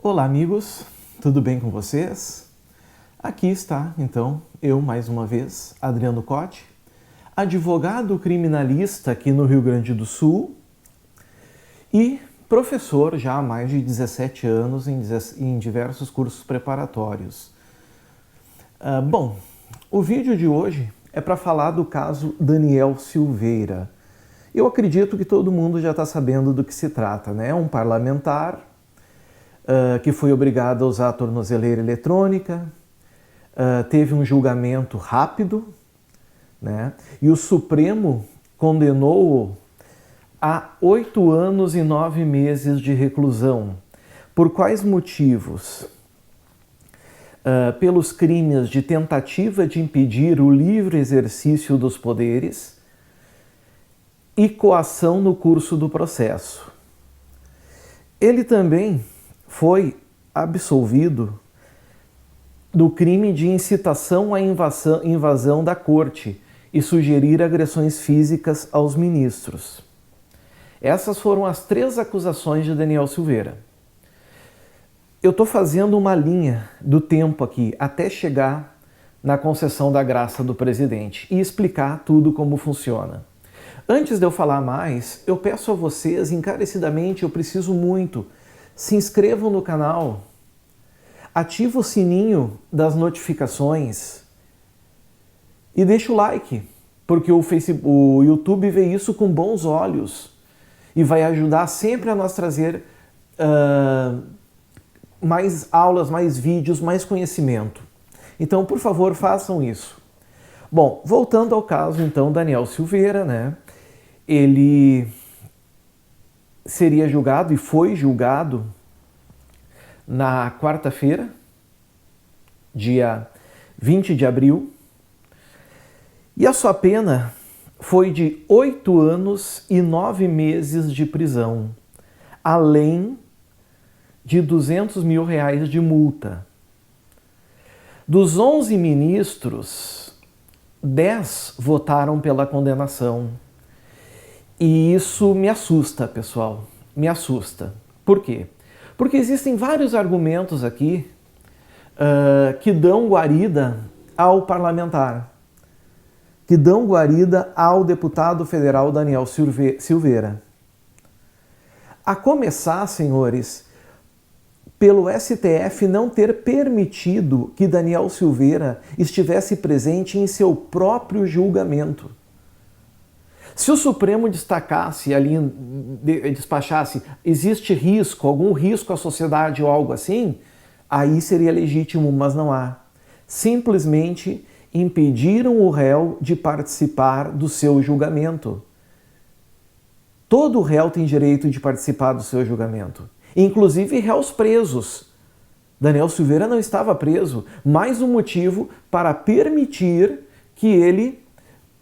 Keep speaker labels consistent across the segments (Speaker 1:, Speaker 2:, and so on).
Speaker 1: Olá amigos, tudo bem com vocês? Aqui está, então, eu mais uma vez, Adriano Cote, advogado criminalista aqui no Rio Grande do Sul e professor já há mais de 17 anos em diversos cursos preparatórios. Bom, o vídeo de hoje é para falar do caso Daniel Silveira. Eu acredito que todo mundo já está sabendo do que se trata, né? Um parlamentar que foi obrigado a usar a tornozeleira eletrônica, teve um julgamento rápido, né? E o Supremo condenou-o a 8 anos e 9 meses de reclusão. Por quais motivos? Pelos crimes de tentativa de impedir o livre exercício dos poderes e coação no curso do processo. Ele também foi absolvido do crime de incitação à invasão da corte e sugerir agressões físicas aos ministros. Essas foram as 3 acusações de Daniel Silveira. Eu estou fazendo uma linha do tempo aqui até chegar na concessão da graça do presidente e explicar tudo como funciona. Antes de eu falar mais, eu peço a vocês encarecidamente, eu preciso muito, se inscrevam no canal, ativa o sininho das notificações e deixa o like, porque o YouTube vê isso com bons olhos e vai ajudar sempre a nós trazer mais aulas, mais vídeos, mais conhecimento. Então, por favor, façam isso. Bom, voltando ao caso, então, Daniel Silveira, né? Ele seria julgado e foi julgado na quarta-feira, dia 20 de abril, e a sua pena foi de 8 anos e 9 meses de prisão, além de R$200 mil de multa. Dos 11 ministros, 10 votaram pela condenação. E isso me assusta, pessoal, me assusta. Por quê? Porque existem vários argumentos aqui que dão guarida ao parlamentar, que dão guarida ao deputado federal Daniel Silveira. A começar, senhores, pelo STF não ter permitido que Daniel Silveira estivesse presente em seu próprio julgamento. Se o Supremo destacasse ali, despachasse, existe risco, algum risco à sociedade ou algo assim, aí seria legítimo, mas não há. Simplesmente impediram o réu de participar do seu julgamento. Todo réu tem direito de participar do seu julgamento, inclusive réus presos. Daniel Silveira não estava preso, mais um motivo para permitir que ele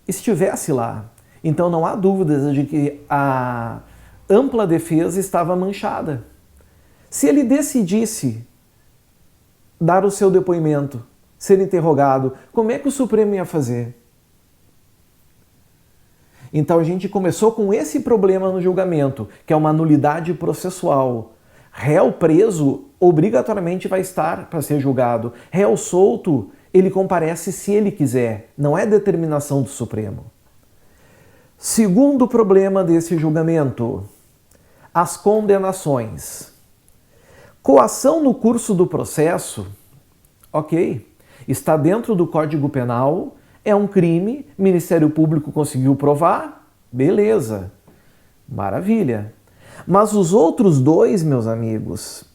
Speaker 1: estivesse lá. Então não há dúvidas de que a ampla defesa estava manchada. Se ele decidisse dar o seu depoimento, ser interrogado, como é que o Supremo ia fazer? Então a gente começou com esse problema no julgamento, que é uma nulidade processual. Réu preso obrigatoriamente vai estar para ser julgado. Réu solto, ele comparece se ele quiser, não é determinação do Supremo. Segundo problema desse julgamento, as condenações. Coação no curso do processo, ok, está dentro do Código Penal, é um crime, Ministério Público conseguiu provar, beleza, maravilha. Mas os outros dois, meus amigos,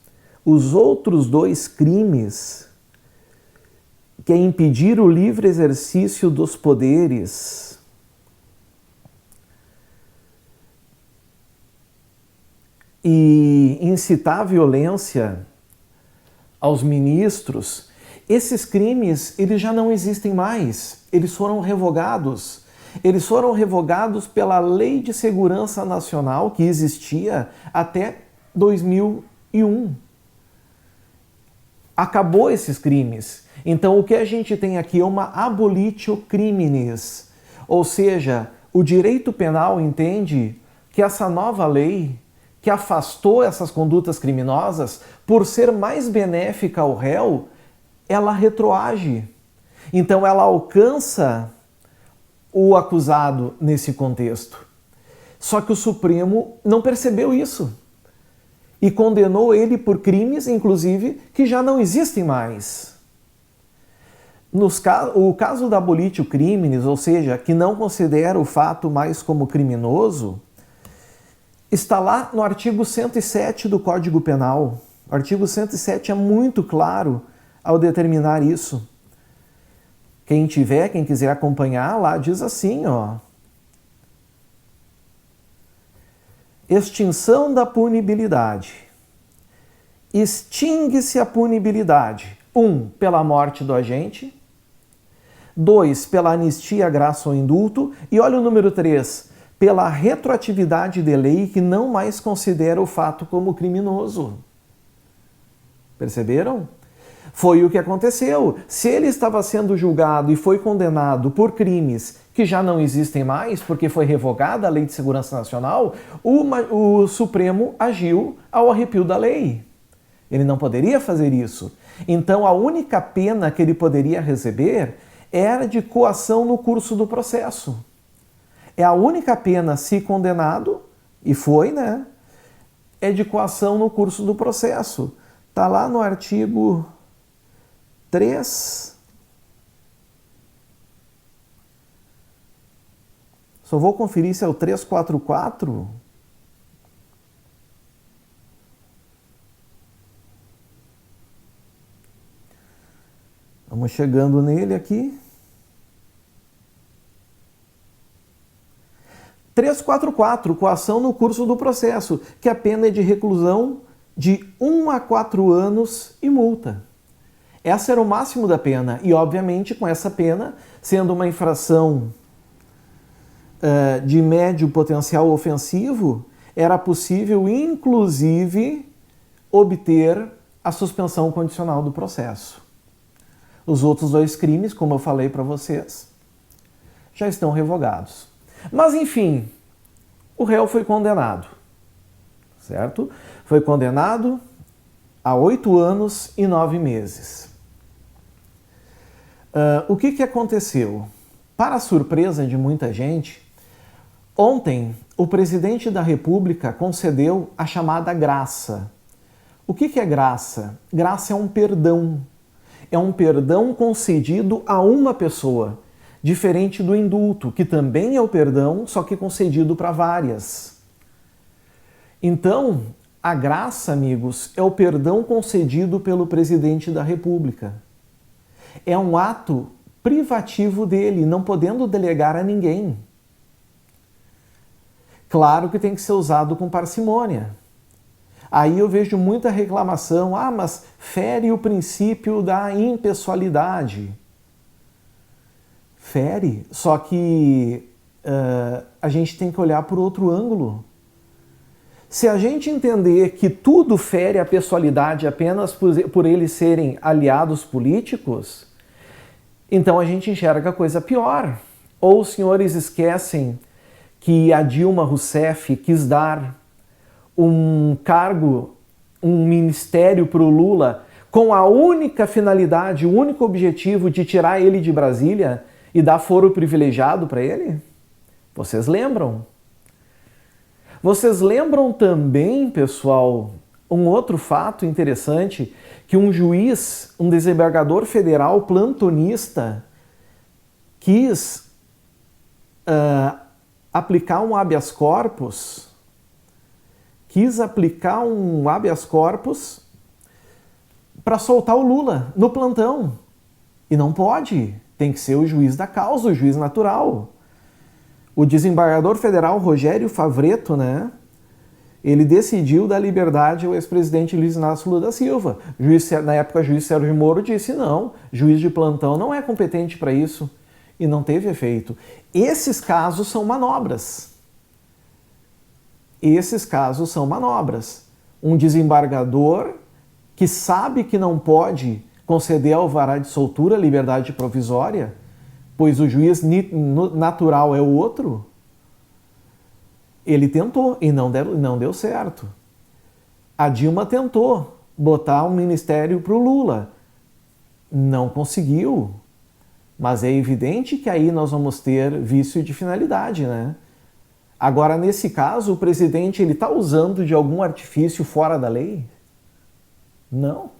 Speaker 1: os outros 2 crimes, que é impedir o livre exercício dos poderes, e incitar a violência aos ministros, esses crimes eles já não existem mais, eles foram revogados. Eles foram revogados pela Lei de Segurança Nacional que existia até 2001. Acabou esses crimes. Então o que a gente tem aqui é uma abolitio criminis, ou seja, o direito penal entende que essa nova lei que afastou essas condutas criminosas, por ser mais benéfica ao réu, ela retroage. Então ela alcança o acusado nesse contexto. Só que o Supremo não percebeu isso e condenou ele por crimes, inclusive, que já não existem mais. O caso da abolitio criminis, ou seja, que não considera o fato mais como criminoso, está lá no artigo 107 do Código Penal. O artigo 107 é muito claro ao determinar isso. Quem quiser acompanhar, lá diz assim, ó. Extinção da punibilidade. Extingue-se a punibilidade. 1. Pela morte do agente. 2. Pela anistia, graça ou indulto. E olha o número 3. Pela retroatividade de lei que não mais considera o fato como criminoso. Perceberam? Foi o que aconteceu. Se ele estava sendo julgado e foi condenado por crimes que já não existem mais, porque foi revogada a Lei de Segurança Nacional, o Supremo agiu ao arrepio da lei. Ele não poderia fazer isso. Então, a única pena que ele poderia receber era de coação no curso do processo. É a única pena, se condenado, e foi, né? É de coação no curso do processo. Está lá no artigo 3. Só vou conferir se é o 344. Vamos chegando nele aqui. 344, coação no curso do processo, que a pena é de reclusão de 1 a 4 anos e multa. Essa era o máximo da pena. E, obviamente, com essa pena, sendo uma infração de médio potencial ofensivo, era possível, inclusive, obter a suspensão condicional do processo. Os outros 2 crimes, como eu falei para vocês, já estão revogados. Mas, enfim, o réu foi condenado, certo? Foi condenado a 8 anos e 9 meses. O que aconteceu? Para a surpresa de muita gente, ontem o presidente da República concedeu a chamada graça. O que é graça? Graça é um perdão. É um perdão concedido a uma pessoa, diferente do indulto, que também é o perdão, só que concedido para várias. Então, a graça, amigos, é o perdão concedido pelo presidente da República. É um ato privativo dele, não podendo delegar a ninguém. Claro que tem que ser usado com parcimônia. Aí eu vejo muita reclamação, mas fere o princípio da impessoalidade. Fere, só que a gente tem que olhar por outro ângulo. Se a gente entender que tudo fere a pessoalidade apenas por eles serem aliados políticos, então a gente enxerga a coisa pior. Ou os senhores esquecem que a Dilma Rousseff quis dar um cargo, um ministério para o Lula com a única finalidade, o único objetivo de tirar ele de Brasília e dar foro privilegiado para ele? Vocês lembram? Vocês lembram também, pessoal, um outro fato interessante, que um juiz, um desembargador federal plantonista, quis aplicar um habeas corpus, para soltar o Lula no plantão. E não pode, tem que ser o juiz da causa, o juiz natural. O desembargador federal Rogério Favretto, né, ele decidiu dar liberdade ao ex-presidente Luiz Inácio Lula da Silva. Na época, o juiz Sérgio Moro disse não, juiz de plantão não é competente para isso. E não teve efeito. Esses casos são manobras. Um desembargador que sabe que não pode conceder alvará de soltura, liberdade provisória, pois o juiz natural é o outro, ele tentou e não deu certo. A Dilma tentou botar um ministério para o Lula. Não conseguiu. Mas é evidente que aí nós vamos ter vício de finalidade, né? Agora, nesse caso, o presidente está usando de algum artifício fora da lei? Não.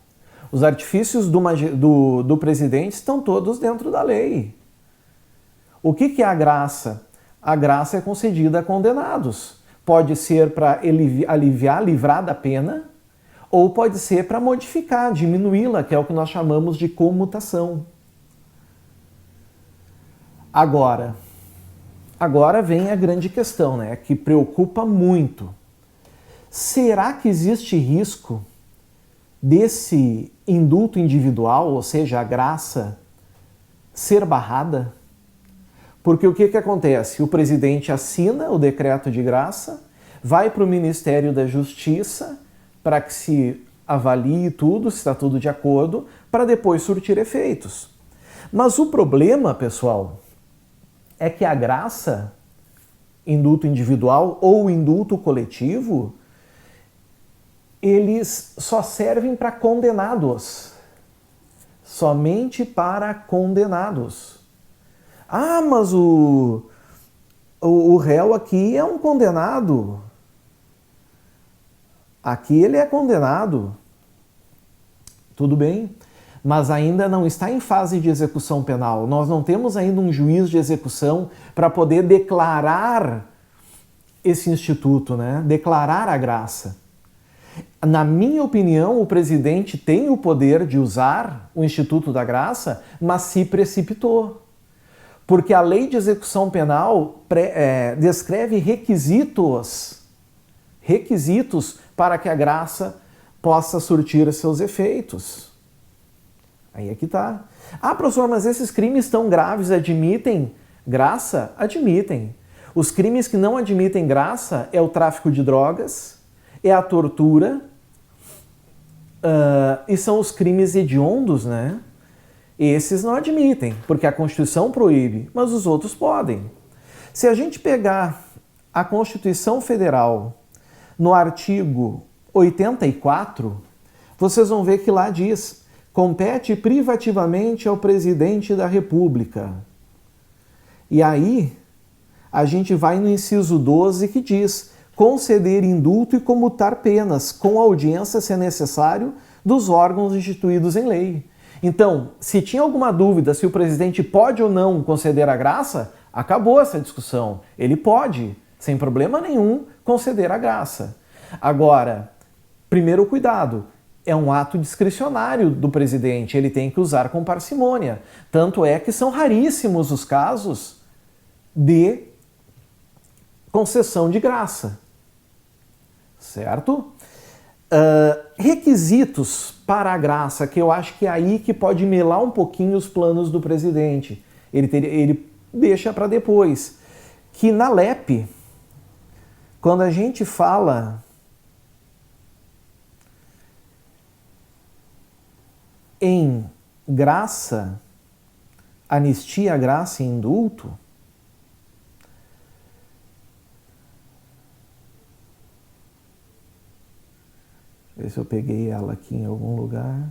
Speaker 1: Os artifícios do presidente estão todos dentro da lei. O que é a graça? A graça é concedida a condenados. Pode ser para aliviar, livrar da pena, ou pode ser para modificar, diminuí-la, que é o que nós chamamos de comutação. Agora vem a grande questão, né, que preocupa muito. Será que existe risco desse indulto individual, ou seja, a graça, ser barrada? Porque o que acontece? O presidente assina o decreto de graça, vai para o Ministério da Justiça para que se avalie tudo, se está tudo de acordo, para depois surtir efeitos. Mas o problema, pessoal, é que a graça, indulto individual ou indulto coletivo, eles só servem para condenados. Somente para condenados. Ah, mas o réu aqui é um condenado. Aqui ele é condenado. Tudo bem, mas ainda não está em fase de execução penal. Nós não temos ainda um juiz de execução para poder declarar esse instituto, né? Declarar a graça. Na minha opinião, o presidente tem o poder de usar o Instituto da Graça, mas se precipitou. Porque a lei de execução penal descreve requisitos para que a graça possa surtir seus efeitos. Aí é que tá. Ah, professor, mas esses crimes tão graves admitem graça? Admitem. Os crimes que não admitem graça é o tráfico de drogas, é a tortura, e são os crimes hediondos, né? Esses não admitem, porque a Constituição proíbe, mas os outros podem. Se a gente pegar a Constituição Federal no artigo 84, vocês vão ver que lá diz: compete privativamente ao presidente da República. E aí, a gente vai no inciso 12 que diz: conceder indulto e comutar penas, com audiência, se necessário, dos órgãos instituídos em lei. Então, se tinha alguma dúvida se o presidente pode ou não conceder a graça, acabou essa discussão. Ele pode, sem problema nenhum, conceder a graça. Agora, primeiro cuidado, é um ato discricionário do presidente, ele tem que usar com parcimônia. Tanto é que são raríssimos os casos de concessão de graça. Certo? Requisitos para a graça, que eu acho que é aí que pode melar um pouquinho os planos do presidente. Ele deixa para depois. Que na LEP, quando a gente fala em graça, anistia, graça e indulto, deixa eu ver se eu peguei ela aqui em algum lugar.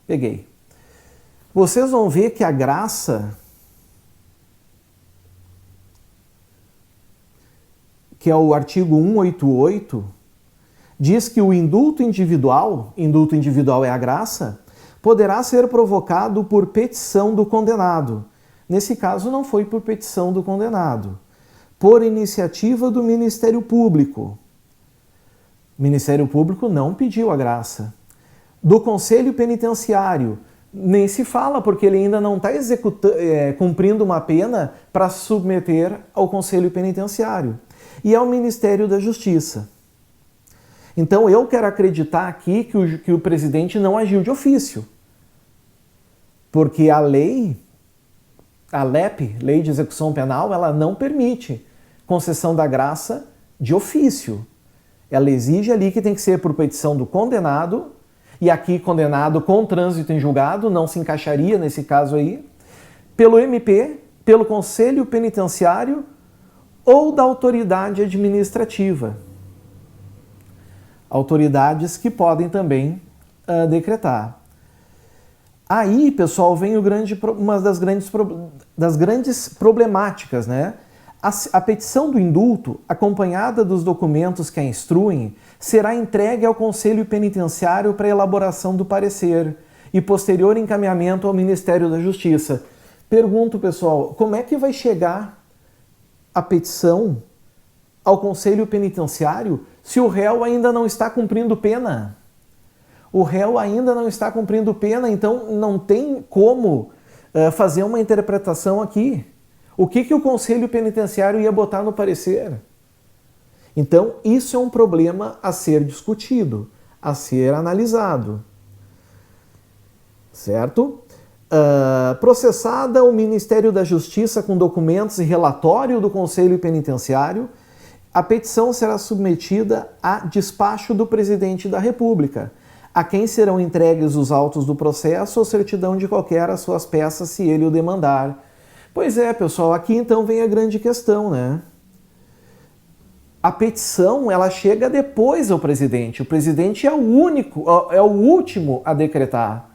Speaker 1: Peguei. Vocês vão ver que a graça, que é o artigo 188, diz que o indulto individual é a graça, poderá ser provocado por petição do condenado. Nesse caso, não foi por petição do condenado. Por iniciativa do Ministério Público. O Ministério Público não pediu a graça. Do Conselho Penitenciário, nem se fala, porque ele ainda não está cumprindo uma pena para submeter ao Conselho Penitenciário. E ao Ministério da Justiça. Então eu quero acreditar aqui que o presidente não agiu de ofício. Porque a LEP, Lei de Execução Penal, ela não permite concessão da graça de ofício. Ela exige ali que tem que ser por petição do condenado, e aqui condenado com trânsito em julgado, não se encaixaria nesse caso aí, pelo MP, pelo Conselho Penitenciário ou da autoridade administrativa. autoridades que podem também decretar. Aí, pessoal, vem uma das grandes problemáticas, né? A petição do indulto, acompanhada dos documentos que a instruem, será entregue ao Conselho Penitenciário para elaboração do parecer e posterior encaminhamento ao Ministério da Justiça. Pergunto, pessoal, como é que vai chegar a petição ao Conselho Penitenciário se o réu ainda não está cumprindo pena? O réu ainda não está cumprindo pena, então não tem como fazer uma interpretação aqui. O que o Conselho Penitenciário ia botar no parecer? Então, isso é um problema a ser discutido, a ser analisado. Certo? Processada o Ministério da Justiça com documentos e relatório do Conselho Penitenciário, a petição será submetida a despacho do Presidente da República, a quem serão entregues os autos do processo ou certidão de qualquer as suas peças, se ele o demandar. Pois é, pessoal, aqui então vem a grande questão, né? A petição, ela chega depois ao presidente. O presidente é o último a decretar.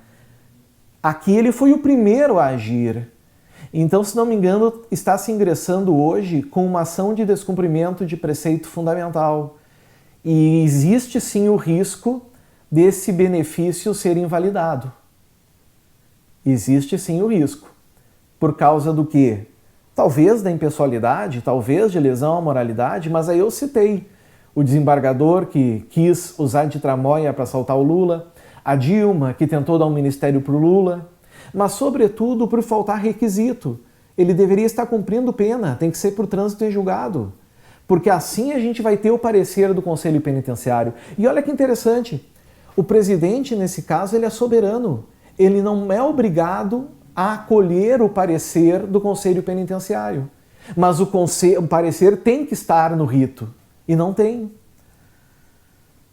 Speaker 1: Aqui ele foi o primeiro a agir. Então, se não me engano, está se ingressando hoje com uma ação de descumprimento de preceito fundamental. E existe sim o risco desse benefício ser invalidado. Existe sim o risco. Por causa do quê? Talvez da impessoalidade, talvez de lesão à moralidade, mas aí eu citei o desembargador que quis usar de tramóia para assaltar o Lula, a Dilma que tentou dar um ministério para o Lula, mas sobretudo por faltar requisito. Ele deveria estar cumprindo pena, tem que ser por trânsito em julgado, porque assim a gente vai ter o parecer do Conselho Penitenciário. E olha que interessante, o presidente nesse caso ele é soberano, ele não é obrigado a acolher o parecer do Conselho Penitenciário. Mas o parecer tem que estar no rito. E não tem.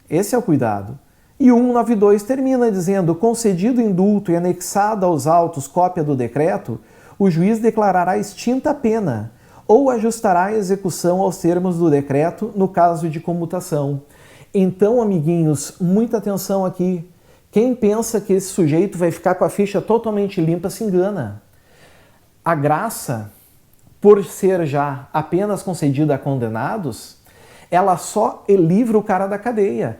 Speaker 1: Esse é o cuidado. E o 192 termina dizendo: concedido indulto e anexada aos autos cópia do decreto, o juiz declarará extinta a pena ou ajustará a execução aos termos do decreto no caso de comutação. Então, amiguinhos, muita atenção aqui. Quem pensa que esse sujeito vai ficar com a ficha totalmente limpa se engana. A graça, por ser já apenas concedida a condenados, ela só livra o cara da cadeia,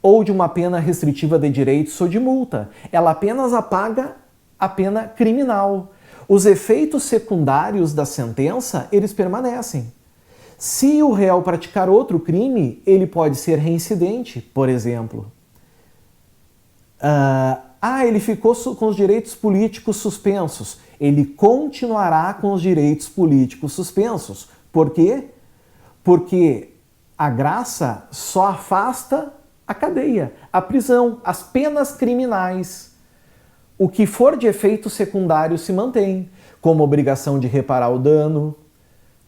Speaker 1: ou de uma pena restritiva de direitos ou de multa. Ela apenas apaga a pena criminal. Os efeitos secundários da sentença, eles permanecem. Se o réu praticar outro crime, ele pode ser reincidente, por exemplo. Ele ficou com os direitos políticos suspensos. Ele continuará com os direitos políticos suspensos. Por quê? Porque a graça só afasta a cadeia, a prisão, as penas criminais. O que for de efeito secundário se mantém, como obrigação de reparar o dano,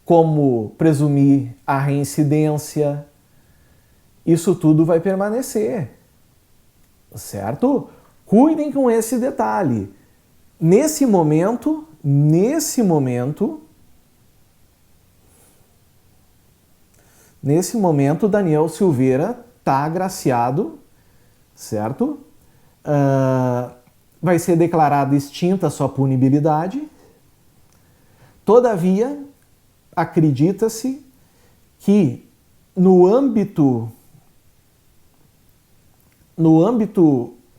Speaker 1: como presumir a reincidência. Isso tudo vai permanecer. Certo? Cuidem com esse detalhe. Nesse momento, Daniel Silveira está agraciado, certo? Vai ser declarada extinta a sua punibilidade. Todavia, acredita-se que no âmbito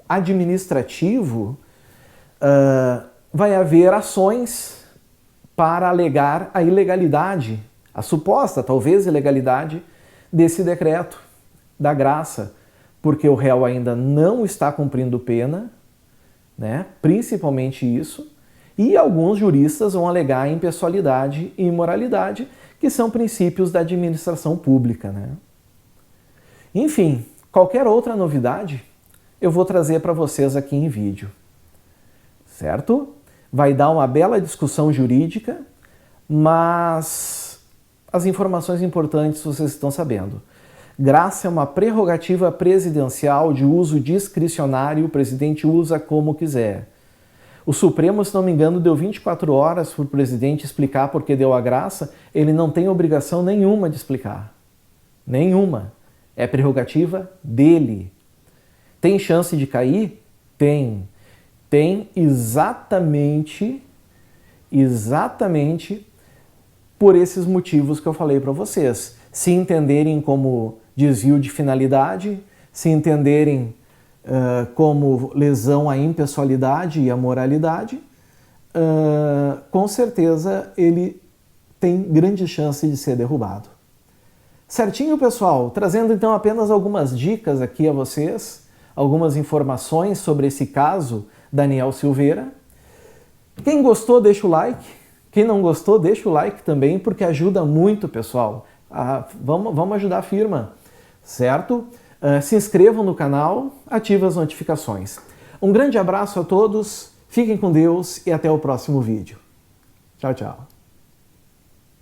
Speaker 1: administrativo, vai haver ações para alegar a ilegalidade, a suposta, talvez, ilegalidade desse decreto da graça, porque o réu ainda não está cumprindo pena, né? Principalmente isso, e alguns juristas vão alegar a impessoalidade e imoralidade, que são princípios da administração pública, né? Enfim, qualquer outra novidade eu vou trazer para vocês aqui em vídeo, certo? Vai dar uma bela discussão jurídica, mas as informações importantes vocês estão sabendo. Graça é uma prerrogativa presidencial de uso discricionário, o presidente usa como quiser. O Supremo, se não me engano, deu 24 horas para o presidente explicar por que deu a graça, ele não tem obrigação nenhuma de explicar. Nenhuma. É prerrogativa dele. Tem chance de cair? Tem. Tem exatamente por esses motivos que eu falei para vocês. Se entenderem como desvio de finalidade, se entenderem como lesão à impessoalidade e à moralidade, com certeza ele tem grande chance de ser derrubado. Certinho, pessoal? Trazendo então apenas algumas dicas aqui a vocês, algumas informações sobre esse caso Daniel Silveira. Quem gostou, deixa o like. Quem não gostou, deixa o like também, porque ajuda muito, pessoal. Vamos ajudar a firma, certo? Se inscrevam no canal, ativem as notificações. Um grande abraço a todos, fiquem com Deus e até o próximo vídeo. Tchau, tchau.